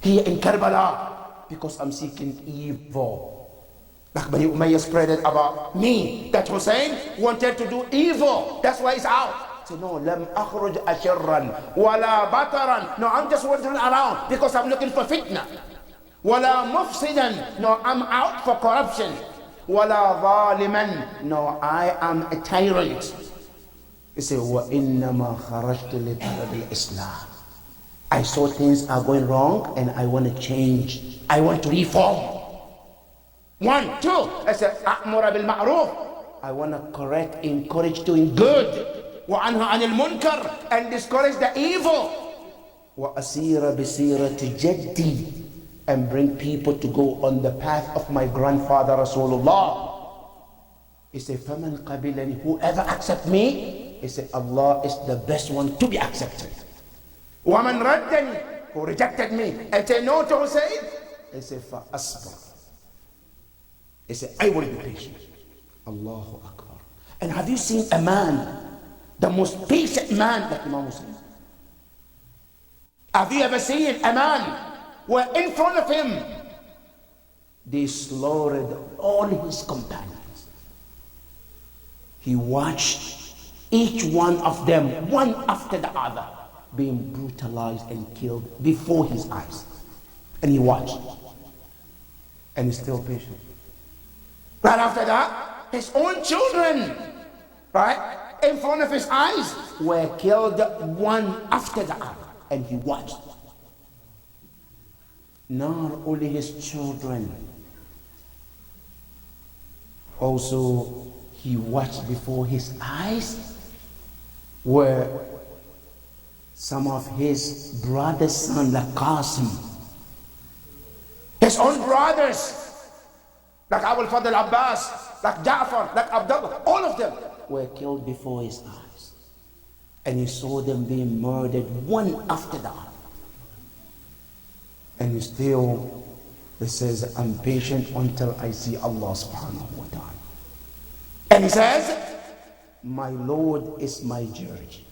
Speaker 4: here in Karbala because I'm seeking evil. Like Bani Umayyah spread it about me, that Hussein wanted to do evil. That's why he's out. So no, lam akhruj ashirran wala bataran. No, I'm just wandering around because I'm looking for fitna. Wala mufsidan. No, I'm out for corruption. Wala zaliman. No, I am a tyrant. He said, وَإِنَّمَا خَرَجْتُ لِطَلَبِ الْإِسْلَامِ. I saw things are going wrong and I want to change. I want to reform. 1, 2. I said, أَأْمُرَ بِالْمَعْرُوفِ. I want to correct, encourage doing good. وَأَنْهَى عَنِ الْمُنْكَرِ. And discourage the evil. وَأَسِيرَ بِسِيرَةِ جَدِّي. And bring people to go on the path of my grandfather Rasulullah. He said, فَمَنْ قَبِلَنِي. Whoever accept me, he said, Allah is the best one to be accepted. وَمَنْ رَدَّنِي. Who rejected me and said no to Hussein, he said, فَأَصْبَرْ. He said, I will be patient. Allahu Akbar. And have you seen a man, the most patient man like Imam Hussein? Have you ever seen a man where in front of him they slaughtered all his companions? He watched each one of them, one after the other, being brutalized and killed before his eyes. And he watched. And he's still patient. Right after that, his own children, right, in front of his eyes, were killed one after the other. And he watched. Not only his children, also he watched before his eyes where some of his brother's son, like Qasim, his own brothers, like Abu al-Fadl Abbas, like Ja'far, like Abdullah, all of them were killed before his eyes. And he saw them being murdered one after the other. And still, he says, I'm patient until I see Allah subhanahu wa ta'ala. And he says, my Lord is my judge.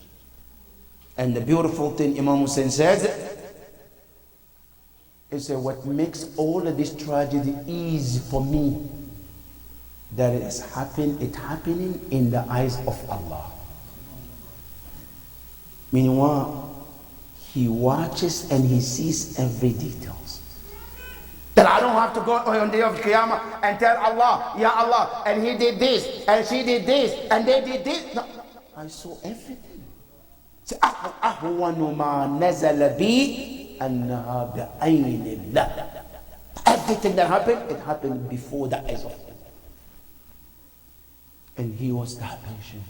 Speaker 4: And the beautiful thing Imam Hussein says, he said, what makes all of this tragedy easy for me, that it's happening in the eyes of Allah. Meaning what? He watches and he sees every details. That I don't have to go on the day of Qiyamah and tell Allah, Ya Allah, and he did this, and she did this, and they did this. No, I saw everything. أَهْوَنُ مَا نَزَلَ بِي أَنَّهَا بِعَيْنِ اللَّهِ. Everything that happened, it happened before the eyes of Allah. And he was that patient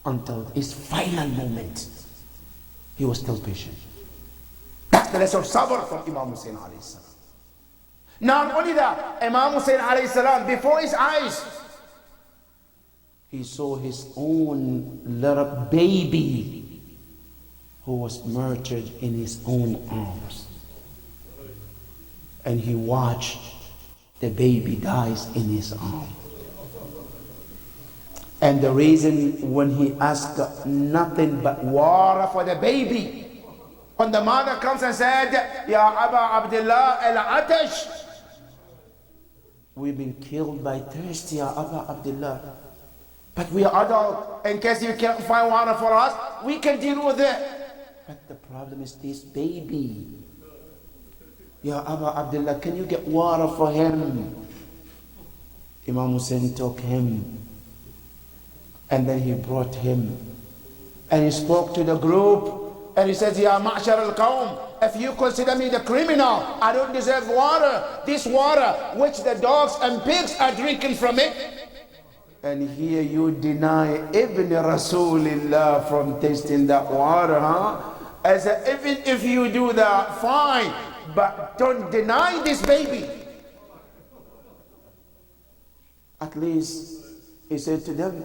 Speaker 4: until his final moment. He was still patient. That's the lesson of sabr from Imam Hussein alayhi salam. Not only that, Imam Hussein alayhi salam, before his eyes, he saw his own little baby who was murdered in his own arms. And he watched the baby dies in his arms. And the reason when he asked nothing but water for the baby, when the mother comes and said, Ya Aba Abdullah al-Atash, we've been killed by thirst, Ya Aba Abdullah. But we are adults. In case you can't find water for us, we can deal with it. But the problem is this baby. Ya Aba Abdullah, can you get water for him? Imam Hussein took him. And then he brought him. And he spoke to the group. And he says, Ya Ma'shar al-Qawm, if you consider me the criminal, I don't deserve water. This water, which the dogs and pigs are drinking from it. And here you deny Ibn Rasulillah from tasting that water, huh? I said, even if you do that, fine. But don't deny this baby. At least, he said to them,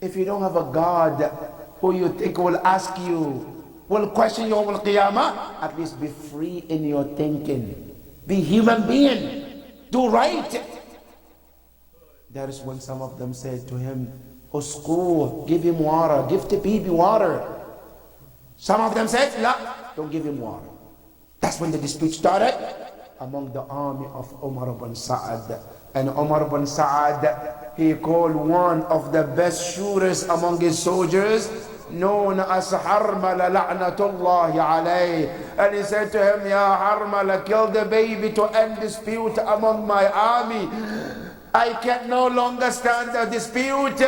Speaker 4: if you don't have a God who you think will ask you, will question you on Qiyamah, at least be free in your thinking. Be human being. Do right. That is when some of them said to him, Usku, give him water. Give the baby water. Some of them said, no, don't give him water. That's when the dispute started among the army of Umar ibn Sa'ad. And Umar ibn Sa'ad, he called one of the best shooters among his soldiers, known as Harmala la'natullahi alayh. And he said to him, Ya Harmala, kill the baby to end dispute among my army. I can no longer stand the dispute.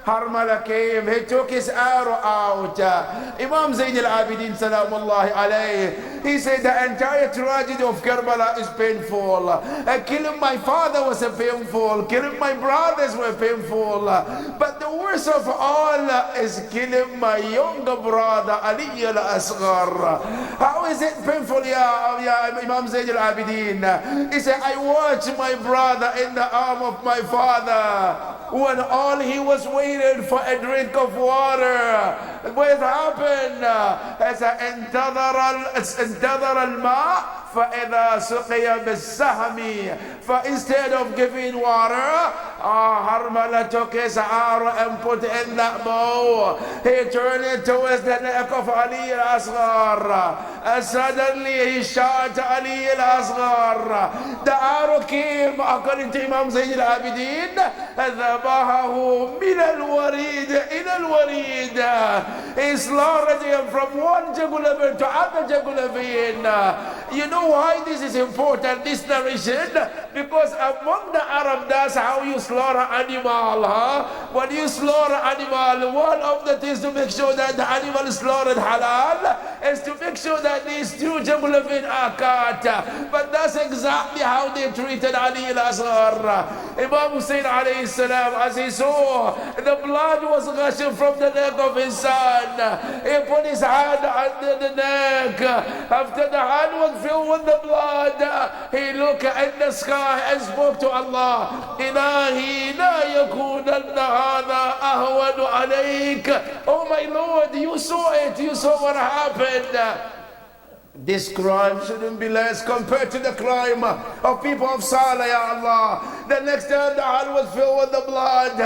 Speaker 4: Harmala came, he took his arrow out. Imam Zayn al-Abidin salamullahi alayhi, he said the entire tragedy of Karbala is painful. Killing my father was painful, killing my brothers were painful, but the worst of all is killing my younger brother Ali al-Asghar. How is it painful, ya Imam Zayn al-Abidin? He said, I watched my brother in the arm of my father when all he was waiting for a drink of water. What happened? انتظر الماء فإذا سقي بالسهم. Instead of giving water, Harmala took his arrow and put in that bow. He turned it towards the neck of Ali al-Asghar, and suddenly he shot Ali al-Asghar. The arrow came, according to Imam Zayn al-Abidin, ذبحه من الوريد إلى الوريد. He slaughtered him from one jugular vein to other jugular vein. You know why this is important, this narration? Because among the Arab, that's how you slaughter animal. When you slaughter animal, one of the things to make sure that the animal is slaughtered halal is to make sure that these two jugular veins are cut. But that's exactly how they treated Ali al-Asghar. Imam Hussein alayhi salam, as he saw the blood was gushing from the neck of his son, he put his hand under the neck. After the hand was filled with the blood, he looked at the sky and spoke to Allah. Ilahi la yakunanna hadha ahwanu alayk. Oh my Lord, you saw it, you saw what happened. This crime shouldn't be less compared to the crime of people of Salah, Ya Allah. The next time the hand was filled with the blood,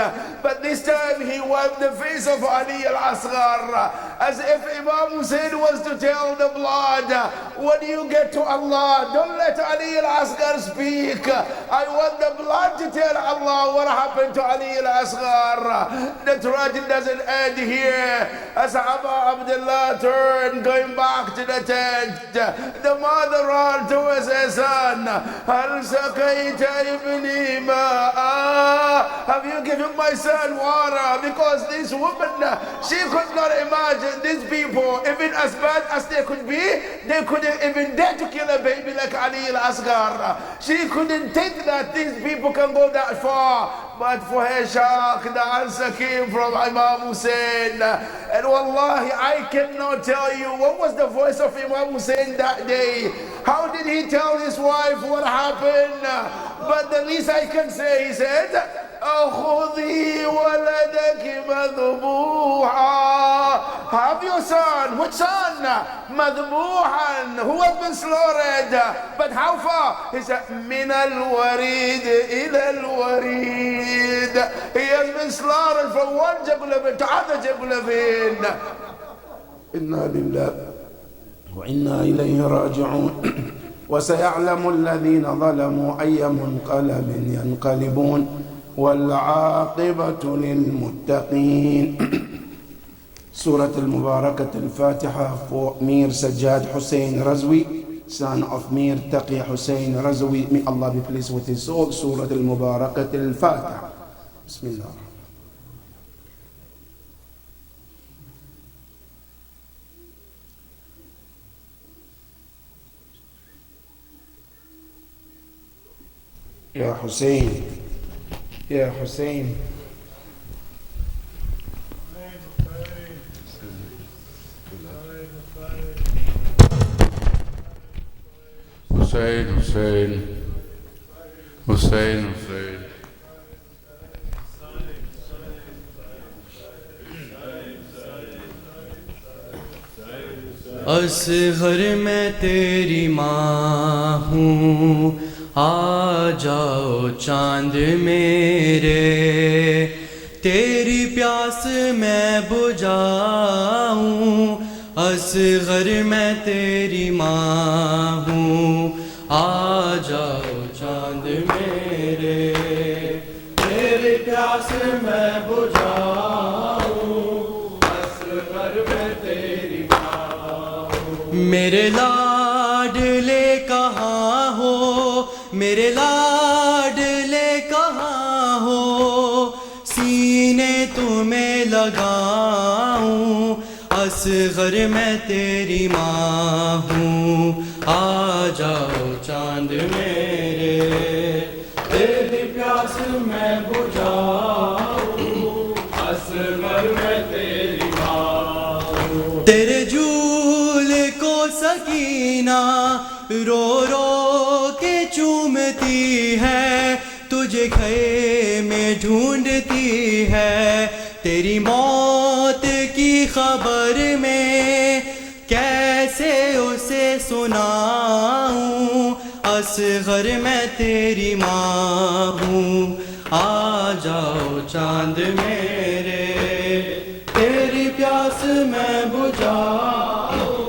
Speaker 4: but this time he wiped the face of Ali al-Asghar, as if Imam Hussein was to tell the blood, when you get to Allah, don't let Ali al-Asghar speak. I want the blood to tell Allah what happened to Ali al-Asghar. The tragedy doesn't end here. As Abu Abdullah turned, going back to the tent, the mother ran towards her son. Hal saqayta ibni ma'a? Have you given my son water? Because this woman, she could not imagine these people, even as bad as they could be, they couldn't even dare to kill a baby like Ali al-Asghar. She couldn't think that these people can go that far. But for her shock, the answer came from Imam Hussein. And wallahi, I cannot tell you what was the voice of Imam Hussein that day. How did he tell his wife what happened? But the least I can say, he said, أخذي ولدك مذبوحا. Have your son. Which son? مذبوحا, who has been slaughtered. But how far? He said, من الوريد إلى الوريد. He has been slaughtered from one jugular vein to other jugular vein. إنا لله وإنا إليه راجعون. وسيعلم الذين ظلموا أي منقلب ينقلبون والعاقبة للمتقين. Surah Al-Mubarakat Al-Fatiha for Mir Sajjad Hussein Razwi, son of Mir Taqi Hussein Razwi. May Allah be pleased with his soul. Surah Al-Mubarakat Al-Fatiha. Bismillah. Ya Hussein, Ya Hussein.
Speaker 3: Hussein, Hussein, Hussein, Hussein.
Speaker 5: Asghar मैं तेरी माँ हूँ, आ जाओ चांद मेरे, तेरी प्यास मैं बुझाऊं। असगर मैं तेरी माँ हूँ, आ जाओ चांद मेरे, तेरी प्यास मैं बुझाऊं। असगर मैं तेरी माँ हूँ। मेरे लाडले कहाँ हो, मेरे लाडले कहाँ हो, सीने तुम لگاؤں اصغر میں تیری ماں ہوں آ جاؤ چاند میرے تیری پیاس میں بجھاؤں اصغر میں تیری ماں ہوں تیرے جھولے کو سکینہ رو رو کے چومتی ہے تجھے گھر میں ڈھونڈتی ہے تیری موت کی خبر میں کیسے اسے سناؤں اصغر میں تیری ماں ہوں آ جاؤ چاند میرے تیری پیاس میں بجھاؤں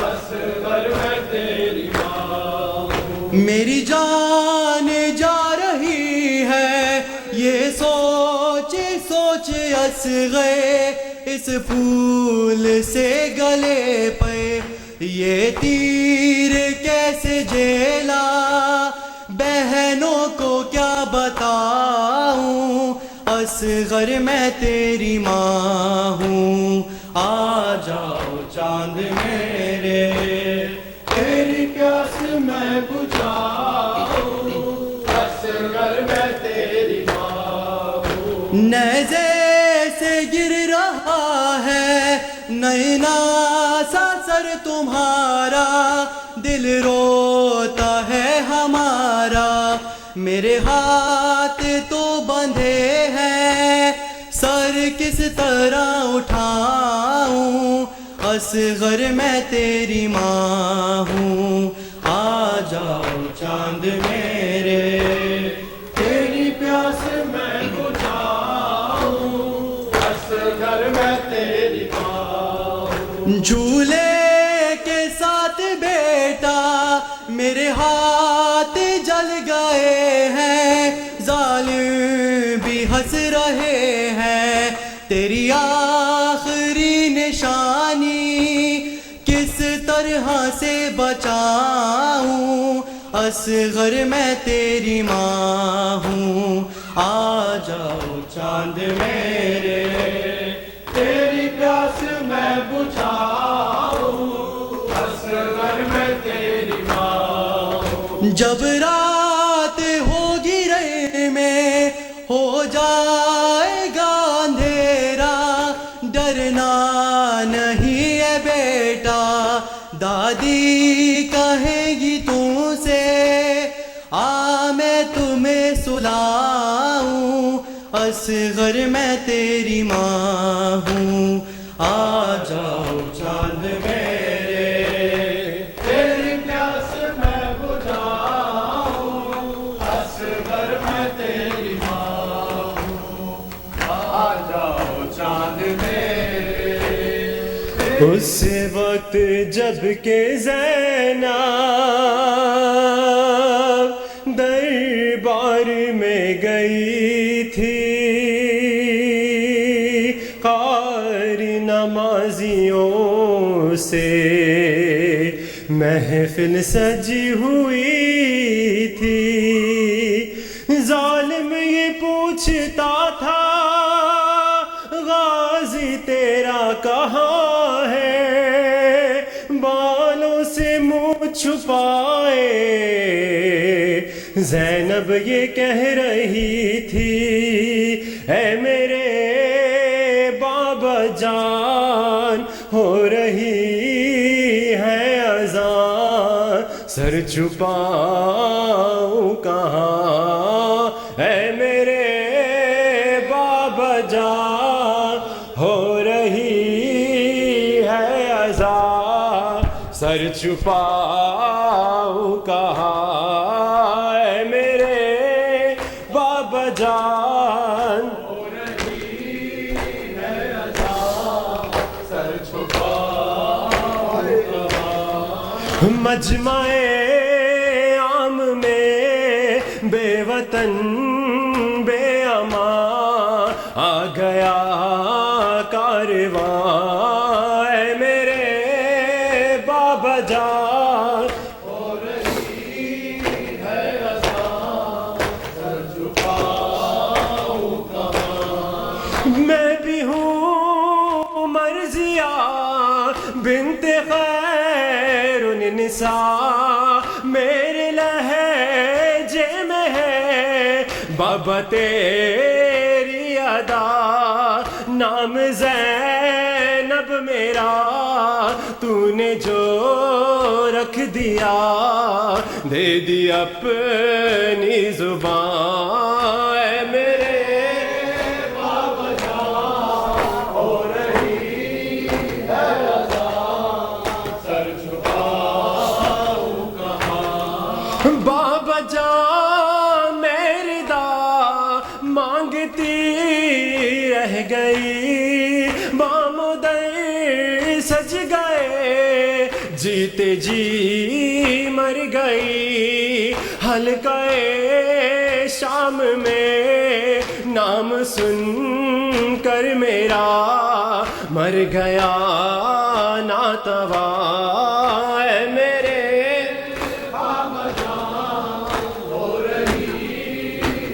Speaker 5: اصغر میں تیری ماں ہوں میری جان جا رہی ہے یہ سوچ سوچ اصغر اس پھول سے گلے پہ یہ تیر کیسے جیلا بہنوں کو کیا بتاؤں اصغر میں تیری ماں ہوں آ جاؤ چاند میرے تیری پیاس میں بجھاؤں اصغر میں تیری ماں ہوں نیزے سے گر رہا ہے نینا سا سر تمہارا دل روتا ہے ہمارا میرے ہاتھ تو بندھے ہیں سر کس طرح اٹھاؤں اصغر میں تیری ماں ہوں آ جاؤ چاند میرے تیری پیاس میں بجھاؤں اصغر میں تیری ماں ہوں جھولے کے ساتھ بیٹا میرے ہاتھ جل گئے ہیں ظالم بھی ہنس رہے ہیں تیری آخری نشانی کس طرح سے بچاؤں اصغر میں تیری ماں ہوں آ جاؤ چاند میرے تیری پیاس میں بجھاؤں اصغر میں تیری ماں ہوں جب رات ہوگی رے میں ہو جائے گا اندھیرا ڈرنا نہیں ہے بیٹا دادی کہے گی تم سے آ میں تمہیں سلاؤں اصغر میں تیری ماں ہوں آ جاؤ چاند میرے تیری پیاس میں بجھاؤں اصغر میں تیری ماں ہوں آ جاؤ چاند میرے
Speaker 6: اس وقت جب کہ زینب دربار میں گئی تھی قاری نمازیوں سے محفل سجی ہوئی تھی ظالم یہ پوچھتا تھا غازی تیرا کہاں ہے بالوں سے منہ چھپائے زینب یہ کہہ رہی تھی اے میرے بابا جان ہو رہی ہے اذان سر چھپاؤں کہاں اے میرے بابا جان ہو رہی ہے اذان سر چھپاؤں کہاں اے میرے بابا جان ہو رہی ہے اذان سر چھپاؤں کہاں مجمع عام میں بے وطن بے امان آ گیا کارواں اے میرے بابا جان ہو رہی ہے اذان سر جھکاؤں کہاں میں بھی ہوں لہجے میں ہے بابا تیری ادا، نام زینب میرا تو نے جو رکھ دیا، دے دی اپنی زبان اے میرے بابا جان، ہو رہی ہے اذان، سر جھکاؤں کہاں بابا جان میری دا مانگتی رہ گئی، بامدر سج گئے جیتے جی مر گئی، حلقہ شام میں نام سن کر میرا مر گیا ناتوا اے میرے بابا جان، ہو رہی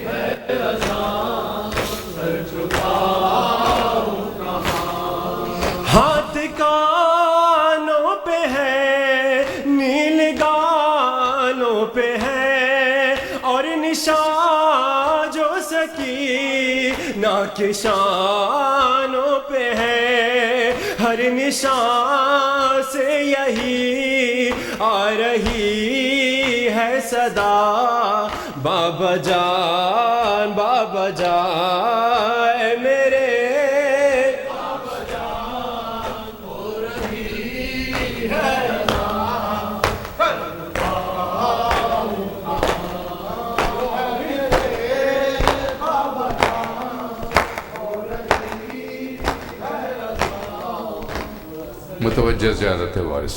Speaker 6: ہے اذان، سر جھکاؤں کہاں، ہاتھ کانوں پہ ہے نیل گالوں پہ ہے، اور نشان جو سکینہ کے شانوں پہ ہے، ہر نشان سے یہی آ رہی ہے صدا، بابا جان بابا جان اے میرے بابا جان، ہو رہی ہے
Speaker 3: متوجہ زیارت وارث